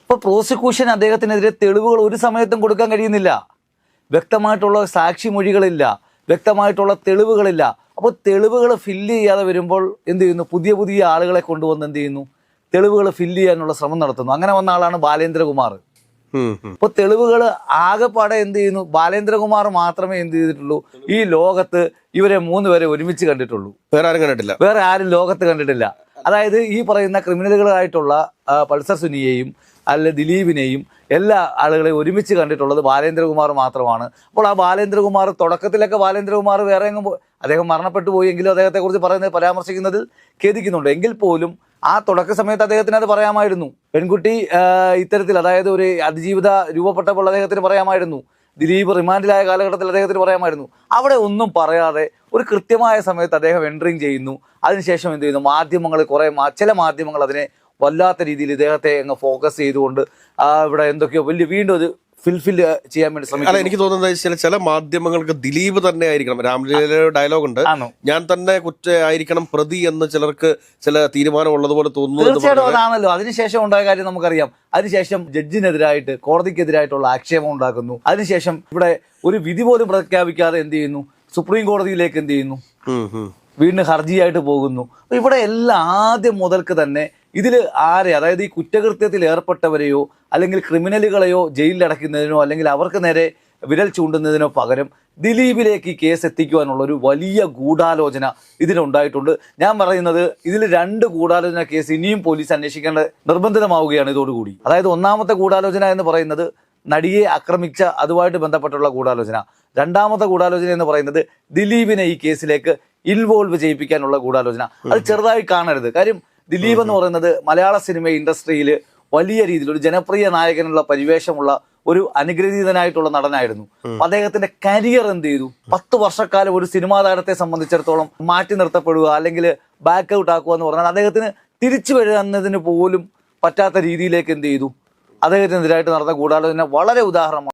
അപ്പോൾ പ്രോസിക്യൂഷൻ അദ്ദേഹത്തിനെതിരെ തെളിവുകൾ ഒരു സമയത്തും കൊടുക്കാൻ കഴിയുന്നില്ല. വ്യക്തമായിട്ടുള്ള സാക്ഷിമൊഴികളില്ല, വ്യക്തമായിട്ടുള്ള തെളിവുകളില്ല. അപ്പോൾ തെളിവുകൾ ഫില്ല് ചെയ്യാതെ വരുമ്പോൾ എന്ത് ചെയ്യുന്നു? പുതിയ പുതിയ ആളുകളെ കൊണ്ടുവന്ന് എന്ത് ചെയ്യുന്നു? തെളിവുകൾ ഫില്ല് ചെയ്യാനുള്ള ശ്രമം നടത്തുന്നു. അങ്ങനെ വന്ന ആളാണ് ബാലേന്ദ്രകുമാർ. അപ്പോൾ തെളിവുകൾ ആകെപ്പാടെ എന്ത് ചെയ്യുന്നു? ബാലേന്ദ്രകുമാർ മാത്രമേ എന്ത് ചെയ്തിട്ടുള്ളൂ? ഈ ലോകത്ത് ഇവരെ 3 പേരെ ഒരുമിച്ച് കണ്ടിട്ടുള്ളൂ. വേറെ ആരും ലോകത്ത് കണ്ടിട്ടില്ല. അതായത് ഈ പറയുന്ന ക്രിമിനലുകളായിട്ടുള്ള പൾസർ സുനിയെയും അല്ല ദിലീപിനെയും എല്ലാ ആളുകളെയും ഒരുമിച്ച് കണ്ടിട്ടുള്ളത് ബാലേന്ദ്രകുമാർ മാത്രമാണ്. അപ്പോൾ ആ ബാലേന്ദ്രകുമാർ തുടക്കത്തിലൊക്കെ ബാലേന്ദ്രകുമാർ വേറെ എങ്ങും അദ്ദേഹം മരണപ്പെട്ടു പോയി എങ്കിലും അദ്ദേഹത്തെക്കുറിച്ച് പരാമർശിക്കുന്നതിൽ ഖേദിക്കുന്നുണ്ട്. എങ്കിൽ പോലും ആ തുടക്ക സമയത്ത് അദ്ദേഹത്തിന് അത് പറയാമായിരുന്നു. പെൺകുട്ടി ഇത്തരത്തിൽ അതായത് ഒരു അതിജീവിത രൂപപ്പെട്ടപ്പോൾ അദ്ദേഹത്തിന് പറയാമായിരുന്നു. ദിലീപ് റിമാൻഡിലായ കാലഘട്ടത്തിൽ അദ്ദേഹത്തിന് പറയാമായിരുന്നു. അവിടെ ഒന്നും പറയാതെ ഒരു കൃത്യമായ സമയത്ത് അദ്ദേഹം എൻട്രിങ് ചെയ്യുന്നു. അതിനുശേഷം എന്ത് ചെയ്യുന്നു? മാധ്യമങ്ങൾ ചില മാധ്യമങ്ങൾ അതിനെ വല്ലാത്ത രീതിയിൽ ഇദ്ദേഹത്തെ അങ്ങ് ഫോക്കസ് ചെയ്തുകൊണ്ട് ഇവിടെ എന്തൊക്കെയോ വീണ്ടും അത് ഫിൽഫിൽ ചെയ്യാൻ വേണ്ടി ശ്രമിക്കും. എനിക്ക് തോന്നുന്നത് ചില മാധ്യമങ്ങൾക്ക് ദിലീപ് തന്നെ ആയിരിക്കണം. രാംലീലയുടെ ഡയലോഗ് ഉണ്ട്, ഞാൻ തന്നെ ആയിരിക്കണം പ്രതി എന്ന് ചിലർക്ക് ചില തീരുമാനം ഉള്ളതുപോലെ തോന്നുന്നു. തീർച്ചയായിട്ടും അതാണല്ലോ. അതിനുശേഷം ഉണ്ടായ കാര്യം നമുക്കറിയാം. അതിനുശേഷം ജഡ്ജിനെതിരായിട്ട് കോടതിക്കെതിരായിട്ടുള്ള ആക്ഷേപം ഉണ്ടാക്കുന്നു. അതിനുശേഷം ഇവിടെ ഒരു വിധി പോലും പ്രഖ്യാപിക്കാതെ എന്ത് ചെയ്യുന്നു? സുപ്രീം കോടതിയിലേക്ക് എന്ത് ചെയ്യുന്നു? വീണ്ടും ഹർജിയായിട്ട് പോകുന്നു. ഇവിടെ എല്ലാം ആദ്യം മുതൽക്ക് തന്നെ ഇതിൽ അതായത് ഈ കുറ്റകൃത്യത്തിൽ ഏർപ്പെട്ടവരെയോ അല്ലെങ്കിൽ ക്രിമിനലുകളെയോ ജയിലിലടയ്ക്കുന്നതിനോ അല്ലെങ്കിൽ അവർക്ക് നേരെ വിരൽ ചൂണ്ടുന്നതിനോ പകരം ദിലീപിലേക്ക് ഈ കേസ് എത്തിക്കുവാനുള്ള ഒരു വലിയ ഗൂഢാലോചന ഇതിനുണ്ടായിട്ടുണ്ട്. ഞാൻ പറയുന്നത് ഇതിൽ 2 ഗൂഢാലോചന കേസ് ഇനിയും പോലീസ് അന്വേഷിക്കേണ്ട നിർബന്ധിതമാവുകയാണ് ഇതോടുകൂടി. അതായത് ഒന്നാമത്തെ ഗൂഢാലോചന എന്ന് പറയുന്നത് നടിയെ ആക്രമിച്ച അതുമായിട്ട് ബന്ധപ്പെട്ടുള്ള ഗൂഢാലോചന. രണ്ടാമത്തെ ഗൂഢാലോചന എന്ന് പറയുന്നത് ദിലീപിനെ ഈ കേസിലേക്ക് ഇൻവോൾവ് ചെയ്യിപ്പിക്കാനുള്ള ഗൂഢാലോചന. അത് ചെറുതായി കാണരുത്. കാര്യം ദിലീപ് എന്ന് പറയുന്നത് മലയാള സിനിമ ഇൻഡസ്ട്രിയിൽ വലിയ രീതിയിൽ ഒരു ജനപ്രിയ നായകനുള്ള പരിവേഷമുള്ള ഒരു അനുഗ്രഹീതനായിട്ടുള്ള നടനായിരുന്നു. അദ്ദേഹത്തിന്റെ കരിയർ എന്ത് ചെയ്തു? 10 വർഷക്കാലം ഒരു സിനിമാ താരത്തെ സംബന്ധിച്ചിടത്തോളം മാറ്റി നിർത്തപ്പെടുക അല്ലെങ്കിൽ ബാക്ക് ഔട്ട് ആക്കുക എന്ന് പറഞ്ഞാൽ അദ്ദേഹത്തിന് തിരിച്ചു വരുന്നതിന് പോലും പറ്റാത്ത രീതിയിലേക്ക് എന്ത് ചെയ്തു? അദ്ദേഹത്തിനെതിരായിട്ട് നടന്ന ഗൂഢാലോചന വളരെ ഉദാഹരണമാണ്.